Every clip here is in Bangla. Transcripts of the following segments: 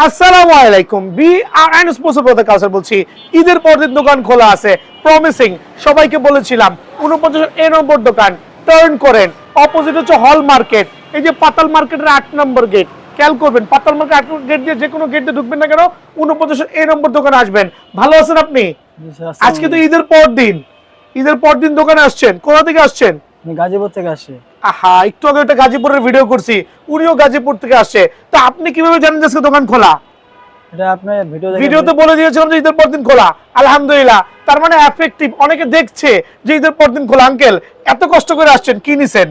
আসসালামু আলাইকুম। বিআরএন স্পন্সর প্রোডাক্ট কাউসার বলছি। ঈদের পরের দোকান খোলা আছে, প্রমিসিং। সবাইকে বলেছিলাম 49 এ নম্বর দোকান টার্ন করেন, অপোজিট হচ্ছে হল মার্কেট। এই যে পাতাল মার্কেটের 8 নম্বর গেট, খেয়াল করবেন পাতাল মার্কেট 8 নম্বর গেট দিয়ে যে কোনো গেট দিয়ে ঢুকবেন না কেন, 49 এ নম্বর দোকানে আসবেন। ভালো আছেন আপনি? আজকে তো ঈদের পর দিন, ঈদের পর দিন দোকানে আসছেন। কোথা থেকে আসছেন? গাজীপুর থেকে আসছে। আহা, একটু আগে একটা গাজীপুরের ভিডিও করছি, উনিও গাজীপুর থেকে আসছে। তো আপনি কিভাবে জানেন যে আজকে দোকান খোলা? এটা আপনার ভিডিওতে বলে দিয়েছিলাম যে ঈদের পর দিন খোলা। আলহামদুলিল্লাহ, তার মানে এফেক্টিভ, অনেকে দেখছে যে ঈদের পর দিন খোলা। আঙ্কেল এত কষ্ট করে আসছেন, কি নিছেন?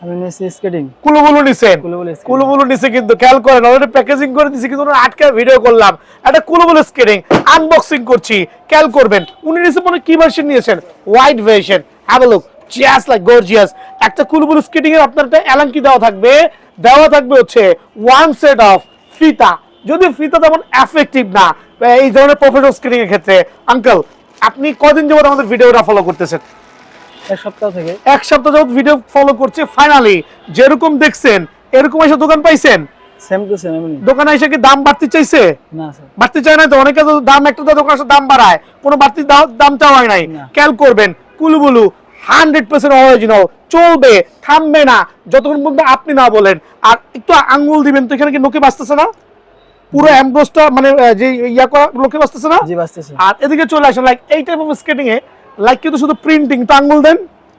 আমি নিছি স্কেটিং, কুলুবুলু নিছেন। কুলুবুলু কুলুবুলু নিছে, কিন্তু খেয়াল করেন অলরেডি প্যাকেজিং করে দিয়েছি, কিন্তু ওনার আটকে ভিডিও করলাম। একটা কুলুবুলু স্কেটিং আনবক্সিং করছি, খেয়াল করবেন। উনি নিছে মানে কি ভার্সন নিয়েছেন? White version. Have a look, just like gorgeous. একটা কুলুবুলু স্কেটিং এর আপনার একটা এলাঙ্কি দেওয়া থাকবে হচ্ছে ওয়ান সেট অফ ফিতা। যদি ফিতা তেমন এফেক্টিভ না এই ধরনের প্রফেশনাল স্কেটিং এর ক্ষেত্রে। আঙ্কেল আপনি কদিন যাবত আমাদের ভিডিওটা ফলো করতেছেন? এক সপ্তাহ থেকে। এক সপ্তাহ যাবত ভিডিও ফলো করছে। ফাইনালি যেরকম দেখছেন এরকম এসে দোকান পাইছেন? Same to same. এমনি দোকানে এসে কি দাম বাড়তি চাইছে? না স্যার, বাড়তি চায় না তো। অনেকে তো দাম একটা দোকানে দাম বাড়ায়, কোনো বাড়তি দাম চাওয়া হয় নাই। খেয়াল করবেন কুলুবুলু 100% অরিজিনাল, চলবে, থামবে না যতক্ষণ পর্যন্ত আপনি না বলেন। আর একটু আঙ্গুল দিবেন তো, এখানে কি নোকে বাজতেছে না? পুরো এমব্রোসটা মানে যে ইয়া করা লোকে বাজতেছে না? জি বাজতেছে। আর এদিকে চলে আসেন, লাইক এই type of skating A like কিন্তু শুধু প্রিন্টিং, তো আঙ্গুল দেন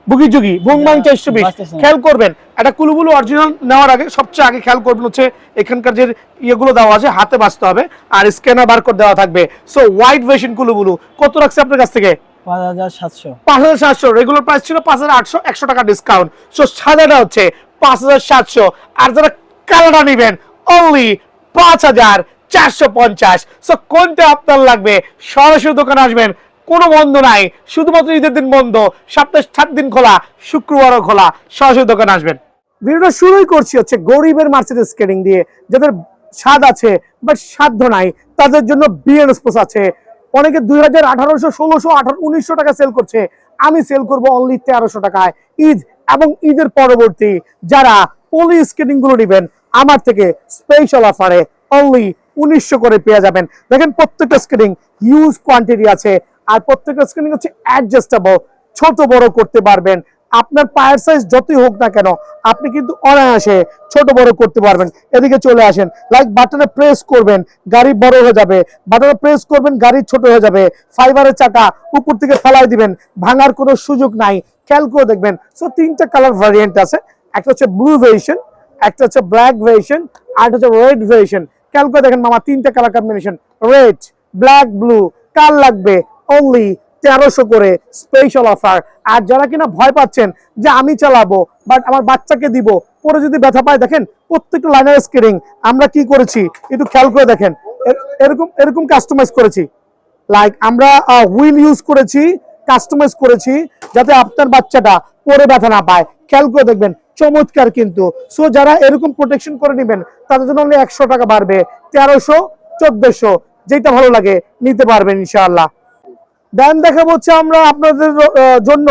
বুগি জুগি বুং বাং 420। খেয়াল করবেন একটা কুলুবুলু অরিজিনাল নেওয়ার আগে সবচেয়ে আগে খেয়াল করবেন হচ্ছে এখানকার যে ইয়েগুলো দেওয়া আছে হাতে বাজতে হবে, আর স্ক্যানার বারকোড দেওয়া থাকবে। সো হোয়াইট ভার্সন কুলুবুলু কত রাখছে আপনার কাছ থেকে? 5700। 5700। রেগুলার প্রাইস ছিল 5800, 100 টাকা ডিসকাউন্ট। সো সাদাটা হচ্ছে 5700, আর যারা কালারটা নেবেন অনলি 5450। সো কোনটা আপনার লাগবে সরাসরি দোকানে আসবেন, কোনো বন্ধ নাই, শুধুমাত্র ঈদের দিন বন্ধ, সপ্তাহে 7 দিন খোলা, শুক্রবারও খোলা। সরাসরি দোকানে আসবেন। ভিডিওটা শুরুই করছি হচ্ছে গরিবের মার্সিডিজ স্কেটিং দিয়ে। যাদের স্বাদ আছে বাট সাধ্য নাই তাদের জন্য বিএন স্পোর্টস আছে। অনেকে 2000, 1800, 1600, 1900 টাকা সেল করছে, আমি সেল করব অনলি 1300 টাকায়। ঈদ এবং ঈদের পরবর্তী যারা পলি স্কেটিং গুলো নেবেন আমার থেকে স্পেশাল অফারে অনলি 1900 করে পেয়ে যাবেন। দেখেন প্রত্যেকটা স্কেটিং হিউজ কোয়ান্টিটি আছে, আর প্রত্যেকটা স্কেটিং হচ্ছে অ্যাডজাস্টেবল, ছোট বড় করতে পারবেন। আপনার পায়ের সাইজ যতই হোক না কেন আপনি কিন্তু অনায়াসে ছোট বড় করতে পারবেন। এদিকে চলে আসেন, লাইক বাটনে প্রেস করবেন গাড়ি বড় হয়ে যাবে, বাটনে প্রেস করবেন গাড়ি ছোট হয়ে যাবে। ফাইবারের চাকা উপর থেকে ফেলাই দিবেন, ভাঙার কোনো সুযোগ নাই। খেয়াল করে দেখবেন। সো 3টা কালার ভ্যারিয়েন্ট আছে, একটা হচ্ছে ব্লু ভেরিয়েশন, একটা হচ্ছে ব্ল্যাক ভেরিয়েশন, আর একটা হচ্ছে রেড ভেরিয়েশন। খেয়াল করে দেখেন মামা, 3টা colour combination, red, black, blue. কার লাগবে অনলি 1300 করে স্পেশাল অফার। আর যারা কিনা ভয় পাচ্ছেন যে আমি চালাবো বাট আমার বাচ্চাকে দিব, পরে যদি ব্যথা পায়, দেখেন প্রত্যেকটা লাইনার স্কেটিং আমরা কি করেছি একটু খেয়াল করে দেখেন। এরকম এরকম কাস্টমাইজ করেছি, লাইক আমরা হুইল ইউজ করেছি, কাস্টমাইজ করেছি যাতে আপনার বাচ্চাটা পরে ব্যথা না পায়। খেয়াল করে দেখবেন, চমৎকার কিন্তু। সো যারা এরকম প্রোটেকশন করে নেবেন তাদের জন্য অনলি 100 টাকা বাড়বে, 1300, 1400, যেটা ভালো লাগে নিতে পারবেন ইনশাআল্লাহ। দেন দেখাবো হচ্ছে আমরা আপনাদের জন্য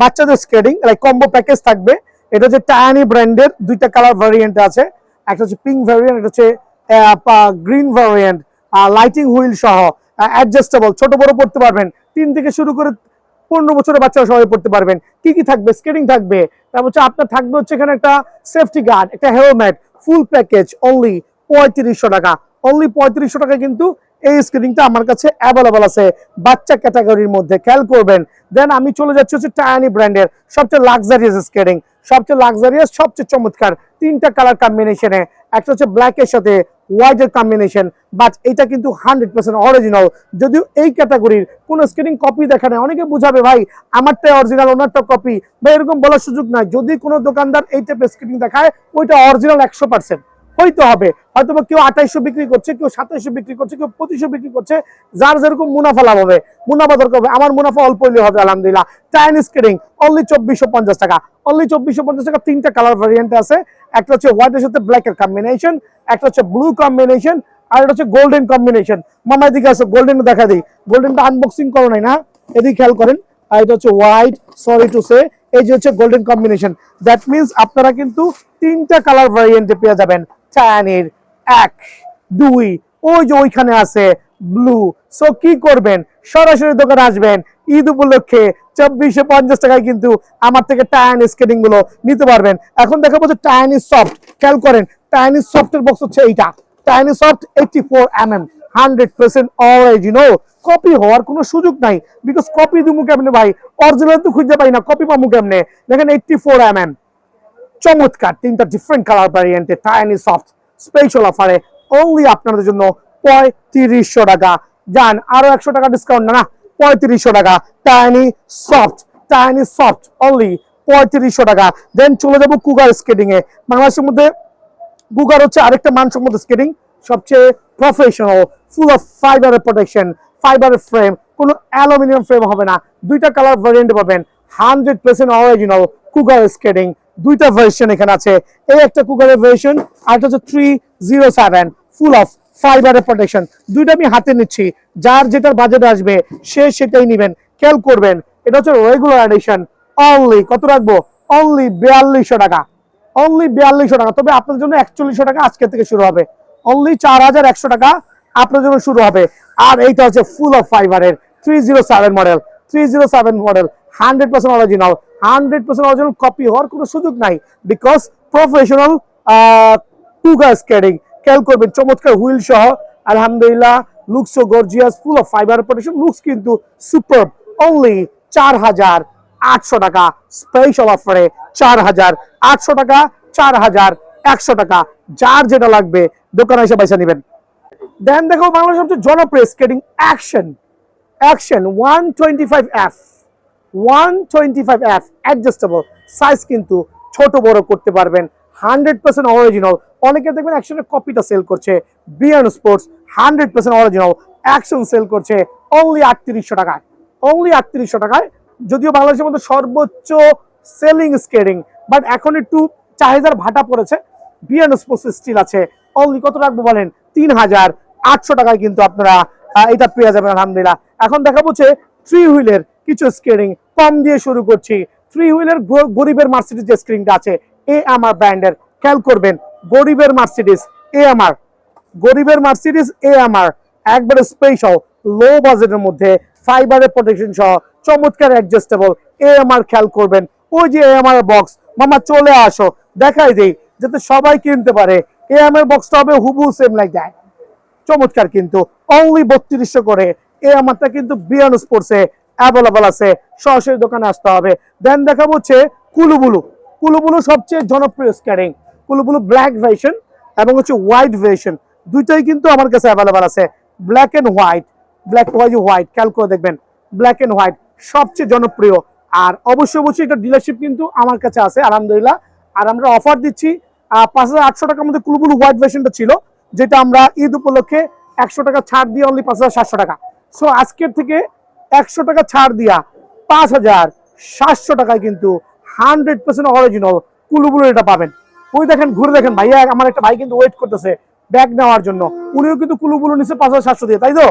বাচ্চাদের স্কেটিং লাইক কম্বো প্যাকেজ থাকবে। এটা হচ্ছে টায়ানি ব্র্যান্ডের, 2টা কালার ভ্যারিয়েন্ট আছে, একটা হচ্ছে পিঙ্ক ভ্যারিয়েন্ট, একটা হচ্ছে গ্রিন ভ্যারিয়েন্ট, লাইটিং হুইল সহ, অ্যাডজাস্টেবল, ছোট বড় পড়তে পারবেন। 3 থেকে শুরু করে 15 বছরের বাচ্চারা সবাই পড়তে পারবেন। কি কি থাকবে? স্কেটিং থাকবে, তারপর হচ্ছে আপনার থাকবে হচ্ছে এখানে একটা সেফটি গার্ড, একটা হেলমেট, ফুল প্যাকেজ অনলি 3500 টাকা। অনলি 3500 টাকা কিন্তু এই স্কেটিংটা আমার কাছে অ্যাভেলেবল আছে বাচ্চা ক্যাটাগরির মধ্যে। খেয়াল করবেন। দেন আমি চলে যাচ্ছি হচ্ছে টায়ানি ব্র্যান্ডের সবচেয়ে লাক্সারিয়াস স্কেটিং, সবচেয়ে লাক্সারিয়াস, সবচেয়ে চমৎকার 3টা কালার কম্বিনেশনে, একটা হচ্ছে ব্ল্যাকের সাথে হোয়াইটের কম্বিনেশন। বাট এটা কিন্তু 100% অরিজিনাল। যদিও এই ক্যাটাগরির কোন স্কেটিং কপি দেখা নেই, অনেকে বুঝাবে ভাই আমারটাই অরিজিনাল ওনারটা কপি, বা এরকম বলার সুযোগ নাই। যদি কোনো দোকানদার এই টাইপের স্কেটিং দেখায় ওইটা অরিজিনাল 100% হইতে হবে। হয়তো বা কেউ 2800 বিক্রি করছে, কেউ 2700 বিক্রি করছে, কেউ 2500 বিক্রি করছে, যার যেরকম মুনাফা লাভ হবে, মুনাফা দরকার হবে। আমার মুনাফা অল্প হইলে হবে আলহামদুলিল্লাহ। টাইনি স্কেটিং অনলি 2450 টাকা, অনলি 2450 টাকা। 3টা কালার ভ্যারিয়েন্ট আছে, একটা হচ্ছে হোয়াইটের সাথে ব্ল্যাকের কম্বিনেশন, একটা হচ্ছে ব্লু কম্বিনেশন, আর এটা হচ্ছে গোল্ডেন কম্বিনেশন। মামা এদিকে আসো, গোল্ডেন দেখা দিই। গোল্ডেনটা আনবক্সিং করো নাই না, এদিকে খেয়াল করেন। আর এটা হচ্ছে হোয়াইট, সরি টু সে, এই যে হচ্ছে গোল্ডেন কম্বিনেশন। দ্যাট মিনস আপনারা কিন্তু 3টা কালার ভ্যারিয়েন্টে পেয়ে যাবেন টায়ানির 1, দুই, ওই যে ওইখানে আছে ব্লু। সো কি করবেন, সরাসরি দোকানে আসবেন, ঈদ উপলক্ষে 2450 টাকায় কিন্তু আমার থেকে টায়ানি স্কেটিং গুলো নিতে পারবেন। এখন দেখাবো যে টায়ানি সফট, খেয়াল করেন টায়ানি সফটের বক্স হচ্ছে এইটা, টায়ানি সফট 84mm, 100% অরিজিনাল, কপি হওয়ার কোনো সুযোগ নাই। বিকজ কপি দিমু কেমনে ভাই, অরিজিনাল তো খুঁজে পাই না, কপি পামু কেমনে। দেখেন 84mm, চমৎকার তিনটা ডিফারেন্ট কালার ভ্যারিয়েন্টে টাইনি সফট স্পেশাল অফারে অনলি আপনাদের জন্য 3500 টাকা। যান আরো 100 টাকা ডিসকাউন্ট, না 3500 টাকা tiny soft, tiny soft only 3500 টাকা। দেন চলে যাবো কুগার স্কেটিং এ। বাংলাদেশের মধ্যে কুগার হচ্ছে আরেকটা মানসম্মত স্কেটিং, সবচেয়ে প্রফেশনাল, ফুল অফ ফাইবারের প্রোটেকশন, ফাইবারের ফ্রেম, কোনো অ্যালুমিনিয়াম ফ্রেম হবে না। দুইটা কালার ভ্যারিয়েন্ট পাবেন, 100% অরিজিনাল কুগার স্কেটিং। দুইটা ভার্সন এখানে আছে, এই একটা কুগারের ভার্সন, আর একটা হচ্ছে 307 ফুল অফ ফাইবারের প্রোটেকশন। দুইটা আমি হাতে নিচ্ছি, যার যেটার বাজেট আসবে সে সেটাই নেবেন। খেয়াল করবেন এটা হচ্ছে রেগুলার এডিশন, অনলি কত রাখবো, অনলি 4200 টাকা, অনলি 4200 টাকা। তবে আপনার জন্য 4100 টাকা আজকে থেকে শুরু হবে, অনলি 4100 টাকা আপনার জন্য শুরু হবে। আর এইটা হচ্ছে ফুল অফ ফাইবারের 307 model, 307 model, 100% original, 100% original, copy হওয়ার কোনো সুযোগ নাই। Because professional Cougar skating. খেয়াল করবেন চমৎকার হুইল সহ, আলহামদুলিল্লাহ লুকস সো গর্জিয়াস, full of fibre protection, looks কিন্তু সুপার। অনলি 4800 টাকা স্পেশাল অফারে, 4800 টাকা, 4100 টাকা, যার যেটা লাগবে দোকানে এসে পয়সা নেবেন। দেন দেখো বাংলাদেশের সবচেয়ে জনপ্রিয় skating action, action 125F, 125F adjustable size, কিন্তু ছোট বড় করতে পারবেন, 100% অরিজিনাল। অনেকে দেখবেন অ্যাকশনের কপিটা সেল করছে, বিয়ান স্পোর্টস 100% অরিজিনাল অ্যাকশন সেল করছে অনলি 3800 টাকায়, অনলি 3800 টাকায়। যদিও বাংলাদেশের মধ্যে সর্বোচ্চ সেলিং স্কেটিং, বাট এখন একটু চাহিদার ভাটা পড়েছে, বিয়ান স্পোর্টস স্টিল আছে। অনলি কত রাখবো বলেন, 3800 টাকায় কিন্তু আপনারা এটা পেয়ে যাবেন আলহামদুলিল্লাহ। এখন দেখাবো যে থ্রি হুইলের কিছু স্কেটিং, কম দিয়ে শুরু করছি। থ্রি হুইলের গরিবের মার্সিডিজ যে স্ক্রিনটা আছে AMR ব্র্যান্ডের, খেয়াল করবেন গরিবের মার্সিডিজ AMR, গরিবের মার্সিডিজ AMR একবারে স্পেশাল লো বাজেটের মধ্যে ফাইবারের প্রোটেকশন সহ চমৎকার অ্যাডজাস্টেবল AMR। খেয়াল করবেন ওই যে AMR বক্স, মামা চলে আসো দেখাই দেই যাতে সবাই কিনতে পারে। AMR বক্সটা হবে হুবহু সেম লাইক দ্যাট, চমৎকার কিন্তু অনলি 3200 করে। এই আমারটা কিন্তু বিয়ান স্পোর্টসে অ্যাভেলেবল আছে, সরাসরি দোকানে আসতে হবে। দেন দেখাবো হচ্ছে কুলুবুলু, কুলুবুলু সবচেয়ে জনপ্রিয় স্কেটিং, কুলুবুলু ব্ল্যাক ভার্সন এবং হচ্ছে হোয়াইট ভার্সন, দুইটাই কিন্তু আমার কাছে অ্যাভেলেবল আছে। Black and white, black white, খেয়াল করে দেখবেন ব্ল্যাক এন্ড হোয়াইট সবচেয়ে জনপ্রিয়। আর অবশ্যই অবশ্যই এটা ডিলারশিপ কিন্তু আমার কাছে আছে আলহামদুলিল্লাহ। আর আমরা অফার দিচ্ছি 5800 টাকার মধ্যে কুলুবুলু হোয়াইট ভার্সনটা ছিল, যেটা আমরা ঈদ উপলক্ষে 100 টাকা ছাড় দিয়ে অনলি 5700 টাকা। সো আজকের থেকে 100 টাকা ছাড় দিয়া 5700 টাকায় কিন্তু 100% অরিজিনাল কুলুবুলু এটা পাবেন। ওই দেখেন ঘুরে দেখেন ভাইয়া, আমার একটা ভাই কিন্তু ওয়েট করতেছে ব্যাগ নেওয়ার জন্য, উনিও কিন্তু কুলুবুলু নিচ্ছে 5700 দিয়ে, তাই তো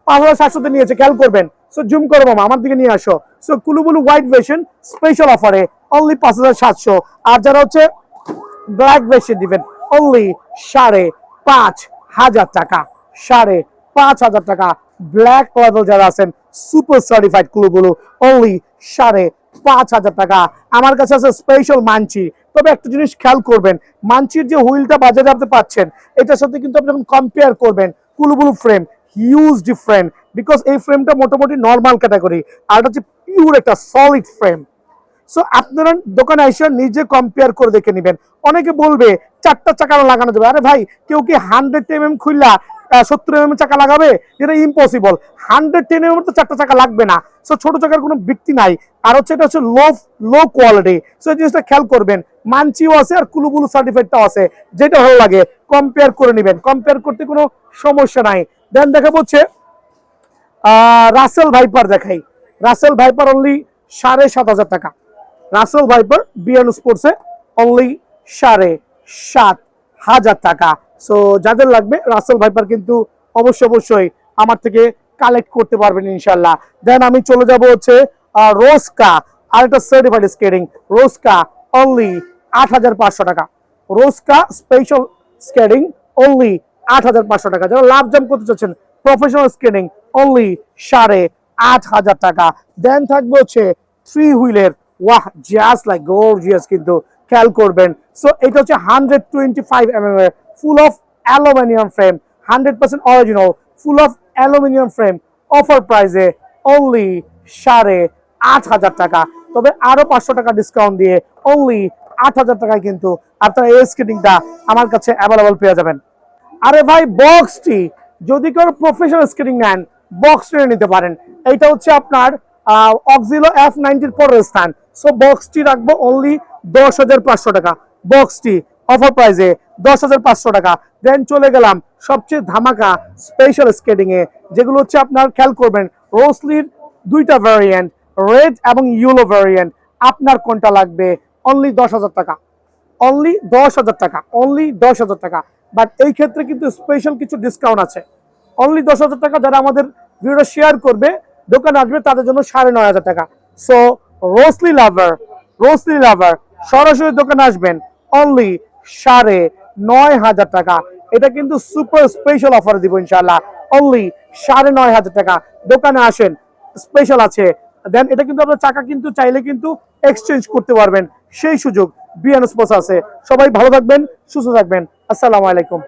5700 দিয়ে নিয়েছে, খেয়াল করবেন। সো জুম করো মামা, আমার দিকে নিয়ে আসো। সো কুলুবুলু হোয়াইট ভার্সন স্পেশাল অফারে অনলি 5700। আর যারা হচ্ছে ব্ল্যাক ভার্সন দিবেন অনলি 5500 টাকা, 5500 টাকা। ব্ল্যাক লেভেল যারা আছেন সুপার সার্টিফাইড কুলুবুলু অনলি 5500 টাকা। আমার কাছে আছে স্পেশাল মানচি। তবে একটা জিনিস খেয়াল করবেন, মানচির যে হুইলটা বাজারে আপনি পাচ্ছেন এটার সাথে কিন্তু আপনি যখন কম্পেয়ার করবেন কুলুবুলু ফ্রেম হিউজ ডিফারেন্ট, বিকজ এই ফ্রেমটা মোটামুটি নর্মাল ক্যাটাগরি, আর এটা হচ্ছে পিওর একটা সলিড ফ্রেম। সো আপনারা দোকানে এসে নিজে কম্পেয়ার করে দেখে নেবেন। অনেকে বলবে 4টা চাকা লাগানো যাবে, আরে ভাই কেউ কি 100mm খুললা 70mm চাকা লাগাবে? এটা ইম্পসিবল। 110mm তো 4টা চাকা লাগবে না। সো ছোট চাকার কোনো বিক্রি নাই। আর হচ্ছে এটা হচ্ছে লো কোয়ালিটি। সো এই জিনিসটা খেয়াল করবেন। মানচিও আছে আর কুলুবুলু সার্টিফাইডটাও আছে, যেটা ভালো লাগে কম্পেয়ার করে নেবেন, কম্পেয়ার করতে কোনো সমস্যা নাই। দেন দেখা হচ্ছে রাসেল ভাইপার দেখাই, রাসেল ভাইপার অনলি 7500 টাকা, রাসেল ভাইপার বিয়ান স্পোর্টসে অনলি 7500 টাকা। সো যাদের লাগবে রাসেল ভাইপার কিন্তু অবশ্যই আমার থেকে কালেক্ট করতে পারবেন ইনশাল্লাহ। দেন আমি চলে যাব হচ্ছে রোস্কা, আরেকটা সার্টিফাইড স্কেটিং রোস্কা অনলি 8500 টাকা, রোস্কা স্পেশাল স্কেটিং অনলি 8,500 টাকা। যারা লাভ জাম্প করতে চাচ্ছেন প্রফেশনাল স্কেটিং অনলি 8,500 টাকা। দেন থাকবে হচ্ছে 3 হুইলের, ওয়াহ জাস্ট লাইক গর্জিয়াস, কিন্তু খেয়াল করবেন। সো এটা হচ্ছে 125 mm এর full of aluminium frame, 100% original full of aluminium frame, offer প্রাইসে অনলি 8,500 টাকা। তবে আরো 500 টাকা ডিসকাউন্ট দিয়ে অনলি 8,000 টাকায় কিন্তু আপনারা এই স্কেটিংটা আমার কাছে অ্যাভেলেবল পেয়ে যাবেন। আরে ভাই বক্সটি যদি কেউ প্রফেশনাল স্কেটিং নেন বক্স নিয়ে নিতে পারেন। এইটা হচ্ছে আপনার অক্সিলো F90 এর পরের স্থান। সো বক্সটি রাখবো অনলি 10,500 টাকা। বক্সটি অফার প্রাইসে 10,500 টাকা। দেন চলে গেলাম সবচেয়ে ধামাকা স্পেশাল স্কেটিং এ, যেগুলো হচ্ছে আপনার খেয়াল করবেন রোসলির দুইটা ভ্যারিয়েন্ট, রেড এবং ইয়েলো ভ্যারিয়েন্ট। আপনার কোনটা লাগবে? অনলি 10,000 টাকা, অনলি 10,000 টাকা, অনলি 10,000 টাকা। বাট এই ক্ষেত্রে কিন্তু স্পেশাল কিছু ডিসকাউন্ট আছে। অনলি 10,000 টাকা যারা আমাদের ভিডিওটা শেয়ার করবে, দোকানে আসবে, তাদের জন্য 9,500 টাকা। সো রোসলি লাভার সরাসরি দোকানে আসবেন অনলি 9,500 টাকা। এটা কিন্তু সুপার স্পেশাল অফার দিব ইনশাআল্লাহ, অনলি 9,500 টাকা। দোকানে আসেন, স্পেশাল আছে। দেন এটা কিন্তু আপনার চাকা কিন্তু চাইলে কিন্তু এক্সচেঞ্জ করতে পারবেন, সেই সুযোগ বিয়ান স্পোর্টস আছে। সবাই ভালো থাকবেন, সুস্থ থাকবেন। আসসালামু আলাইকুম।